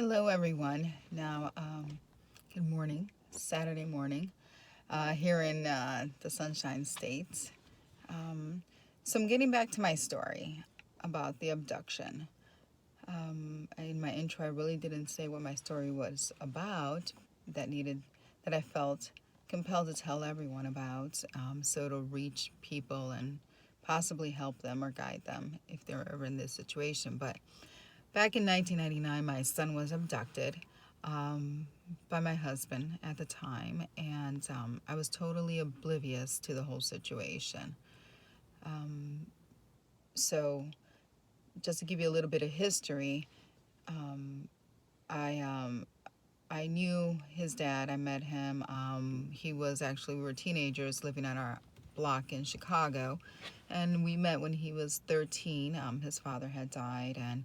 Hello, everyone. Now, good morning, Saturday morning, here in the Sunshine State. So, I'm getting back to my story about the abduction. In my intro, I really didn't say what my story was about that I felt compelled to tell everyone about, so it'll reach people and possibly help them or guide them if they're ever in this situation. But back in 1999, my son was abducted um, by my husband at the time, and I was totally oblivious to the whole situation. Um, so, just to give you a little bit of history, um, I um, I knew his dad. I met him. He was actually we were teenagers living on our block in Chicago, and we met when he was 13. His father had died, and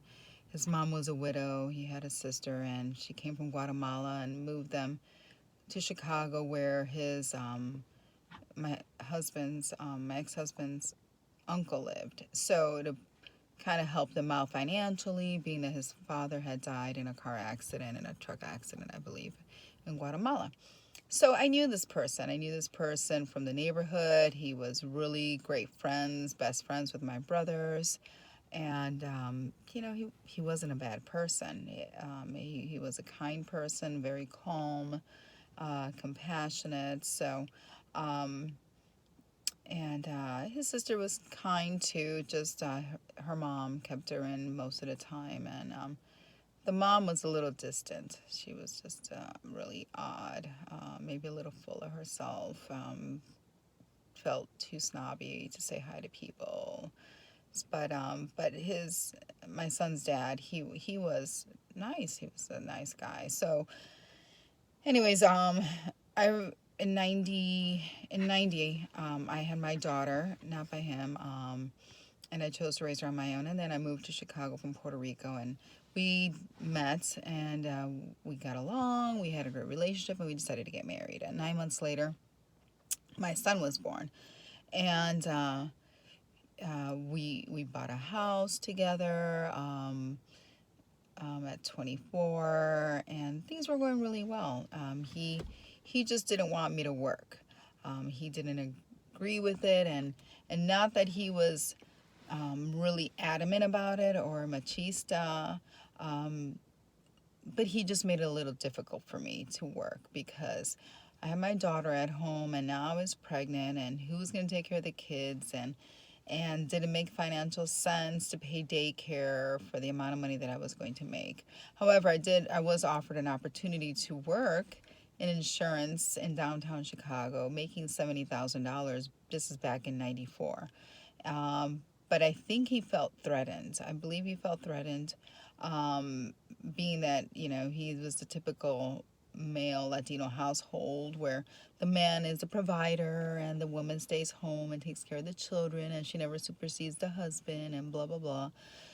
his mom was a widow. He had a sister, and she came from Guatemala and moved them to Chicago, where my ex-husband's uncle lived. So to kind of help them out financially, being that his father had died in a car accident, in a truck accident, I believe, in Guatemala. So I knew this person. I knew this person from the neighborhood. He was really great friends, best friends with my brothers. And, he wasn't a bad person. He was a kind person, very calm, compassionate. Um, and his sister was kind too, just her mom kept her in most of the time. And the mom was a little distant. She was just really odd, maybe a little full of herself, felt too snobby to say hi to people. But my son's dad, he was nice. He was a nice guy. So, anyways, I in 90, I had my daughter, not by him, and I chose to raise her on my own. And then I moved to Chicago from Puerto Rico, and we met, and we got along. We had a great relationship, and we decided to get married. And 9 months later, my son was born, and we bought a house together at 24, and things were going really well. He just didn't want me to work. He didn't agree with it, and not that he was really adamant about it or machista, but he just made it a little difficult for me to work because I had my daughter at home, and now I was pregnant, and who was going to take care of the kids, and did it make financial sense to pay daycare for the amount of money that I was going to make. However, I was offered an opportunity to work in insurance in downtown Chicago, making $70,000. This is back in 94. But I think he felt threatened. I believe he felt threatened, being that, he was the typical male Latino household where the man is a provider and the woman stays home and takes care of the children, and she never supersedes the husband, and blah blah blah.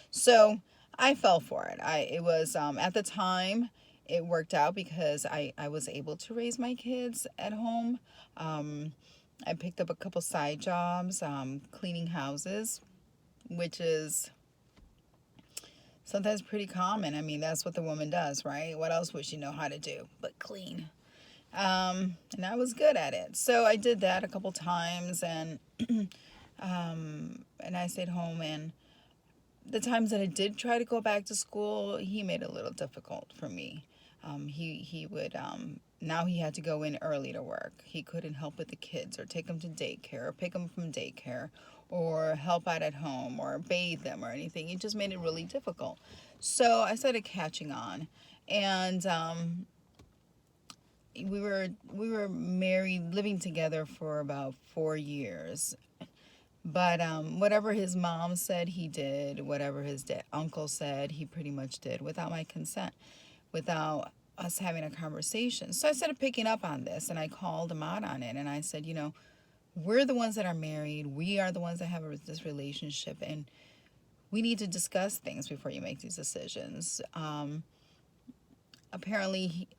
So I fell for it. It was at the time it worked out because I was able to raise my kids at home. I picked up a couple side jobs, cleaning houses, which is sometimes pretty common. I mean, that's what the woman does, right? What else would she know how to do but clean? And I was good at it. So I did that a couple times, and and I stayed home. And the times that I did try to go back to school, he made it a little difficult for me. He would now he had to go in early to work. He couldn't help with the kids or take them to daycare or pick them from daycare or help out at home or bathe them or anything. It just made it really difficult. So I started catching on, and we were married, living together for about 4 years. But whatever his mom said, he did. Whatever his uncle said, he pretty much did without my consent, without us having a conversation. So I started picking up on this, and I called him out on it. And I said, we're the ones that are married. We are the ones that have this relationship, and we need to discuss things before you make these decisions. Apparently,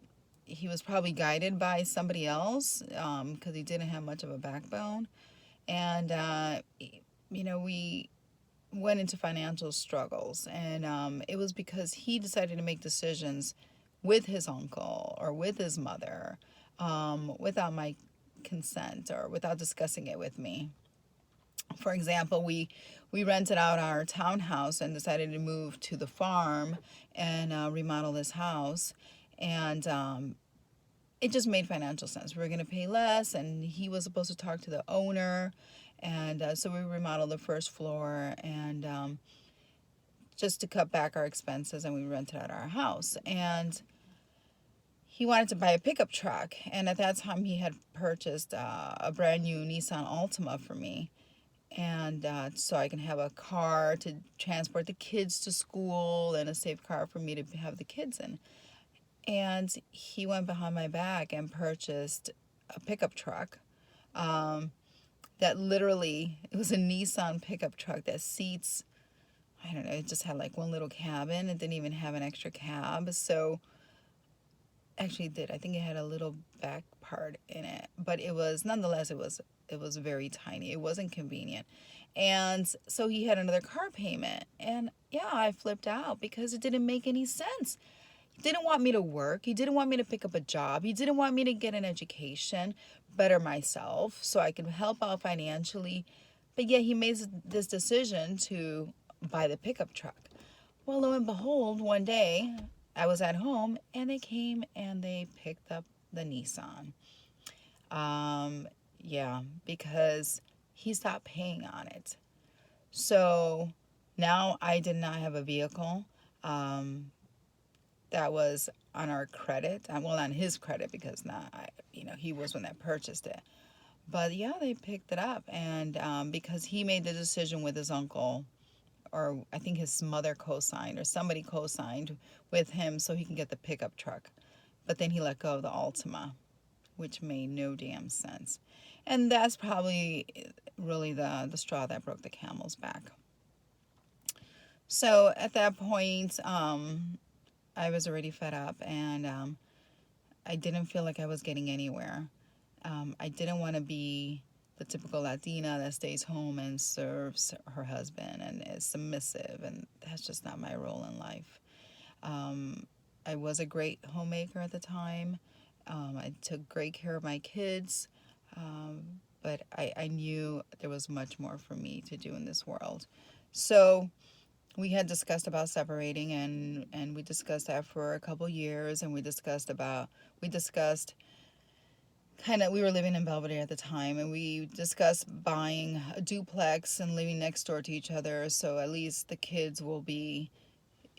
he was probably guided by somebody else because he didn't have much of a backbone. And, we went into financial struggles. And it was because he decided to make decisions with his uncle or with his mother, without my consent or without discussing it with me. For example, we rented out our townhouse and decided to move to the farm and remodel this house. And it just made financial sense. We were going to pay less, and he was supposed to talk to the owner. And so we remodeled the first floor and just to cut back our expenses, and we rented out our house. And he wanted to buy a pickup truck. And at that time, he had purchased a brand new Nissan Altima for me. And so I can have a car to transport the kids to school and a safe car for me to have the kids in. And he went behind my back and purchased a pickup truck that literally, it was a Nissan pickup truck that seats, I don't know, it just had like one little cabin. It didn't even have an extra cab. So actually it did. I think it had a little back part in it, but it was, nonetheless, it was very tiny. It wasn't convenient. And so he had another car payment. And yeah, I flipped out because it didn't make any sense. He didn't want me to work. He didn't want me to pick up a job. He didn't want me to get an education, better myself so I could help out financially. But yet he made this decision to buy the pickup truck. Well, lo and behold, one day I was at home and they came and they picked up the Nissan. Yeah, because he stopped paying on it. So now I did not have a vehicle. That was on our credit. Well, on his credit because he was one that purchased it. But yeah, they picked it up, and because he made the decision with his uncle, or I think his mother co-signed, or somebody co-signed with him so he can get the pickup truck. But then he let go of the Altima, which made no damn sense. And that's probably really the straw that broke the camel's back. So at that point, I was already fed up, and I didn't feel like I was getting anywhere. I didn't want to be the typical Latina that stays home and serves her husband and is submissive, and that's just not my role in life. I was a great homemaker at the time. I took great care of my kids, but I knew there was much more for me to do in this world. So we had discussed about separating, and we discussed that for a couple years, and we discussed we were living in Belvedere at the time, and we discussed buying a duplex and living next door to each other, so at least the kids will be,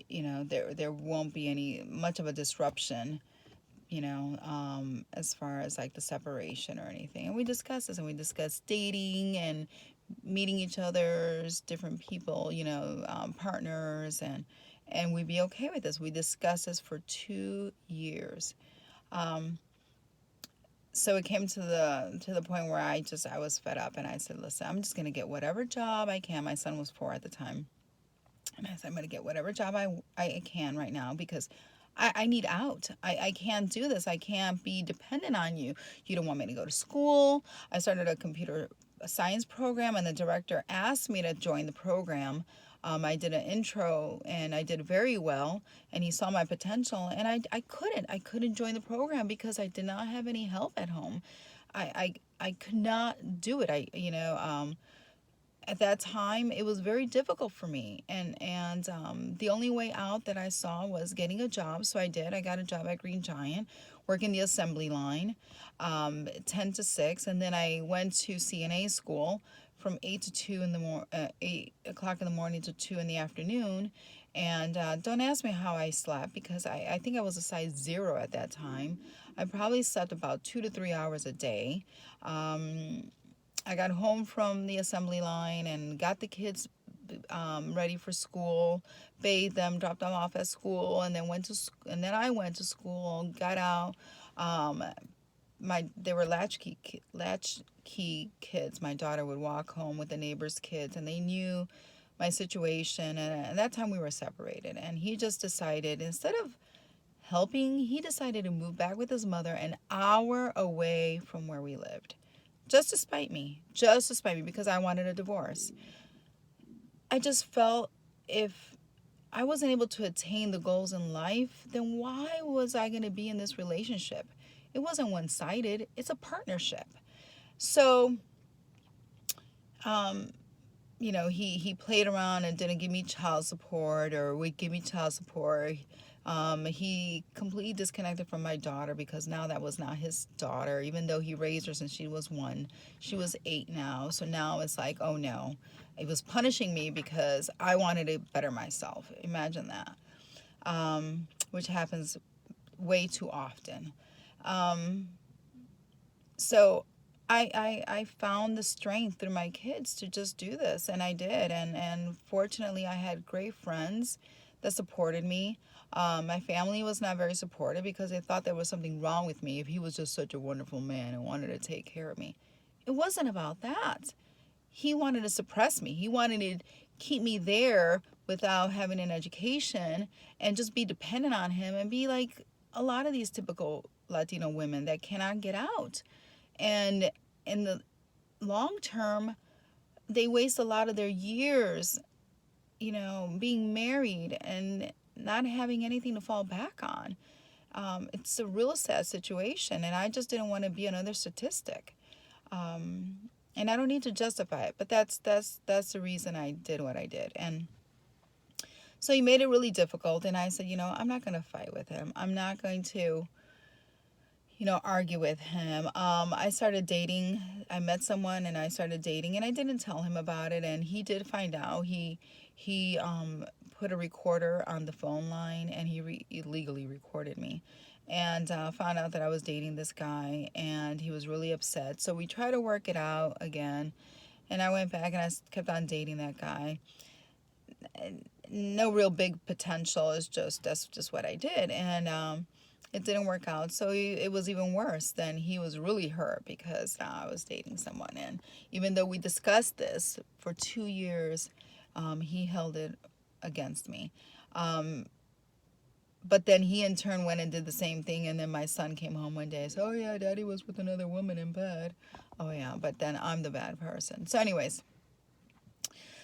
there won't be any much of a disruption, as far as like the separation or anything. And we discussed this, and we discussed dating and meeting each other's different people, partners, and we'd be okay with this. We discussed this for 2 years. So it came to the point where I was fed up, and I said, listen, I'm just going to get whatever job I can. My son was 4 at the time. And I said, I'm going to get whatever job I can right now because I need out. I can't do this. I can't be dependent on you. You don't want me to go to school. I started a computer science program, and the director asked me to join the program. I did an intro, and I did very well, and he saw my potential, and I couldn't join the program because I did not have any help at home. I could not do it. At that time, it was very difficult for me, and the only way out that I saw was getting a job. So I did. I got a job at Green Giant, working the assembly line, 10 to 6, and then I went to CNA school from 8 o'clock in the morning to 2 in the afternoon. And don't ask me how I slept because I think I was a size 0 at that time. I probably slept about 2 to 3 hours a day. I got home from the assembly line and got the kids ready for school, bathed them, dropped them off at school, and then I went to school, got out. They were latchkey kids. My daughter would walk home with the neighbors' kids, and they knew my situation. And at that time, we were separated, and he just decided, instead of helping, he decided to move back with his mother an hour away from where we lived. Just to spite me, because I wanted a divorce. I just felt if I wasn't able to attain the goals in life, then why was I going to be in this relationship? It wasn't one-sided. It's a partnership. So, he played around and didn't give me child support or would give me child support. He completely disconnected from my daughter because now that was not his daughter, even though he raised her since she was 1. She was 8 now. So now it's like, oh no. It was punishing me because I wanted to better myself. Imagine that. Which happens way too often. So I found the strength through my kids to just do this, and I did. And fortunately, I had great friends that supported me. My family was not very supportive because they thought there was something wrong with me if he was just such a wonderful man and wanted to take care of me. It wasn't about that. He wanted to suppress me. He wanted to keep me there without having an education and just be dependent on him and be like a lot of these typical Latino women that cannot get out. And in the long term, they waste a lot of their years, being married and not having anything to fall back on. It's a real sad situation, and I just didn't want to be another statistic. And I don't need to justify it, but that's the reason I did what I did. And so he made it really difficult, and I said, I'm not going to fight with him. I'm not going to, argue with him. I started dating. I met someone, and I started dating, and I didn't tell him about it, and he did find out. He put a recorder on the phone line, and he illegally recorded me. And found out that I was dating this guy, and he was really upset. So we tried to work it out again, and I went back and I kept on dating that guy. No real big potential. That's just what I did, and it didn't work out. So it was even worse. Then he was really hurt because I was dating someone, and even though we discussed this for 2 years, he held it against me. But then he in turn went and did the same thing, and then my son came home one day and said, oh yeah, daddy was with another woman in bed. Oh yeah, but then I'm the bad person. So anyways,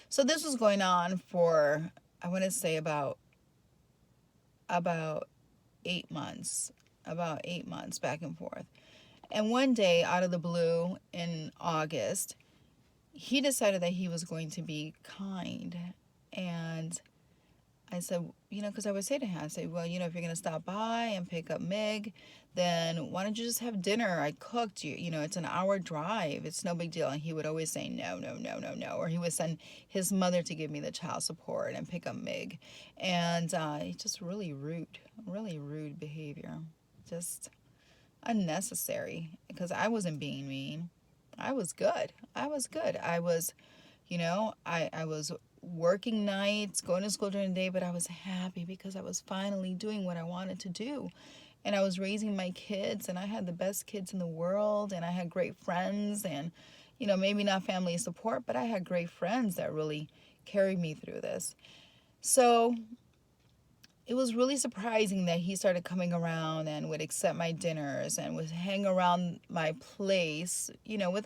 so this was going on for, I want to say about 8 months, back and forth. And one day, out of the blue, in August, he decided that he was going to be kind. And I said, because I would say to him, I say, well, if you're going to stop by and pick up Mig, then why don't you just have dinner? I cooked you. It's an hour drive. It's no big deal. And he would always say, no, no, no, no, no. Or he would send his mother to give me the child support and pick up Mig. And it's just really rude behavior. Just unnecessary, because I wasn't being mean. I was good. I was, I was working nights, going to school during the day, but I was happy because I was finally doing what I wanted to do. And I was raising my kids, and I had the best kids in the world, and I had great friends, and, maybe not family support, but I had great friends that really carried me through this. So it was really surprising that he started coming around and would accept my dinners and would hang around my place, with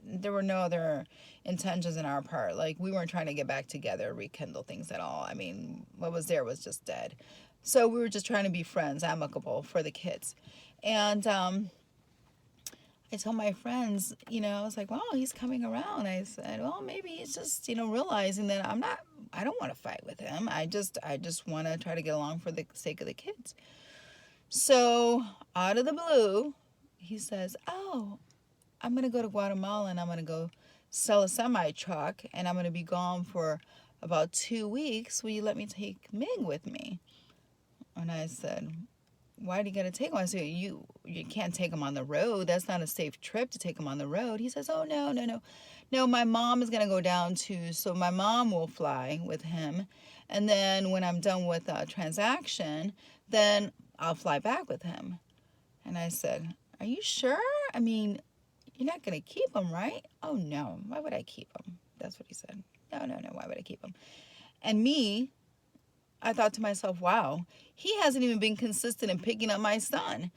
there were no other intentions in our part. Like, we weren't trying to get back together, rekindle things at all. I mean, what was there was just dead. So we were just trying to be friends, amicable for the kids. And I told my friends, I was like, wow, he's coming around. I said, well, maybe he's just, realizing that I don't want to fight with him. I just want to try to get along for the sake of the kids. So out of the blue, he says, oh, I'm going to go to Guatemala, and I'm going to go sell a semi-truck, and I'm going to be gone for about 2 weeks. Will you let me take Mig with me? And I said, why do you got to take him? I said, you can't take him on the road. That's not a safe trip to take him on the road. He says, oh, no. No, my mom is going to go down too, so my mom will fly with him. And then when I'm done with the transaction, then I'll fly back with him. And I said, are you sure? I mean, you're not going to keep him, right? Oh, no. Why would I keep him? That's what he said. No. Why would I keep him? And me, I thought to myself, wow, he hasn't even been consistent in picking up my son.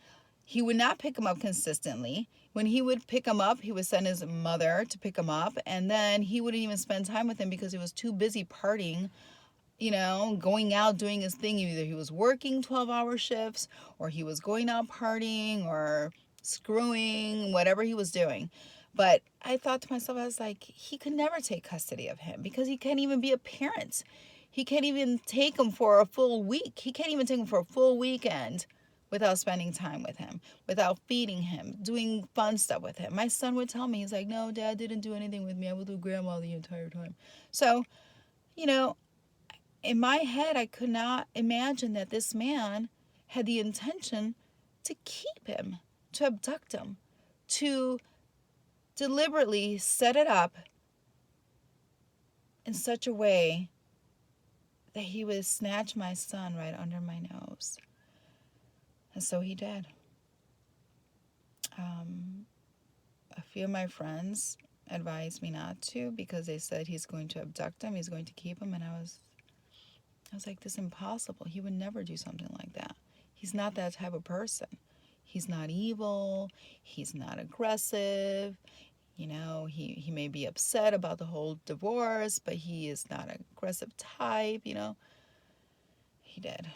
He would not pick him up consistently. When he would pick him up, he would send his mother to pick him up, and then he wouldn't even spend time with him because he was too busy partying, going out doing his thing. Either he was working 12-hour shifts, or he was going out partying, or screwing, whatever he was doing. But I thought to myself, I was like, he could never take custody of him because he can't even be a parent. He can't even take him for a full week. He can't even take him for a full weekend without spending time with him, without feeding him, doing fun stuff with him. My son would tell me, he's like, no, Dad didn't do anything with me. I was with Grandma the entire time. So, in my head, I could not imagine that this man had the intention to keep him, to abduct him, to deliberately set it up in such a way that he would snatch my son right under my nose. And so he did. A few of my friends advised me not to because they said he's going to abduct him, he's going to keep him, and I was like, this is impossible. He would never do something like that. He's not that type of person. He's not evil. He's not aggressive. He may be upset about the whole divorce, but he is not an aggressive type, He did.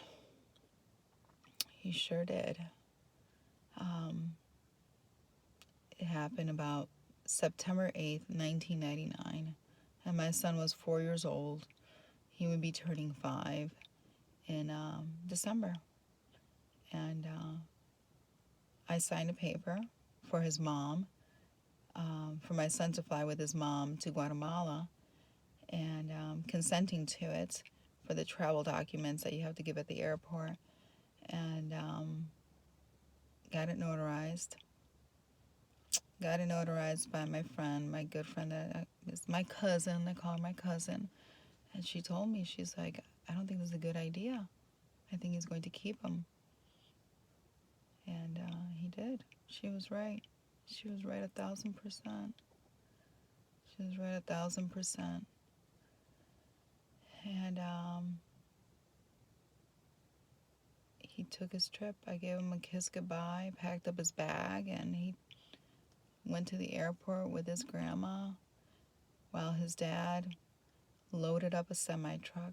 He sure did. It happened about September 8th, 1999, and my son was 4 years old. He would be turning 5 in December. And I signed a paper for his mom, for my son to fly with his mom to Guatemala, and consenting to it for the travel documents that you have to give at the airport. And got it notarized. Got it notarized by my friend, my good friend, is my cousin. I call her my cousin. And she told me, she's like, I don't think this is a good idea. I think he's going to keep him. And he did. She was right. She was right 1,000%. She was right 1,000%. And he took his trip. I gave him a kiss goodbye, packed up his bag, and he went to the airport with his grandma while his dad loaded up a semi-truck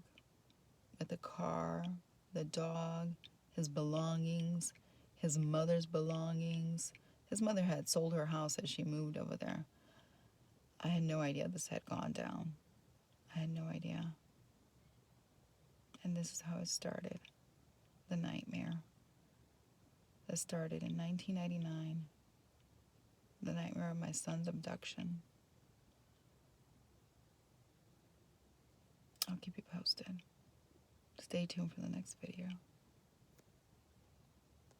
with the car, the dog, his belongings, his mother's belongings. His mother had sold her house as she moved over there. I had no idea this had gone down. I had no idea. And this is how it started. The nightmare that started in 1999. The nightmare of my son's abduction. I'll keep you posted. Stay tuned for the next video.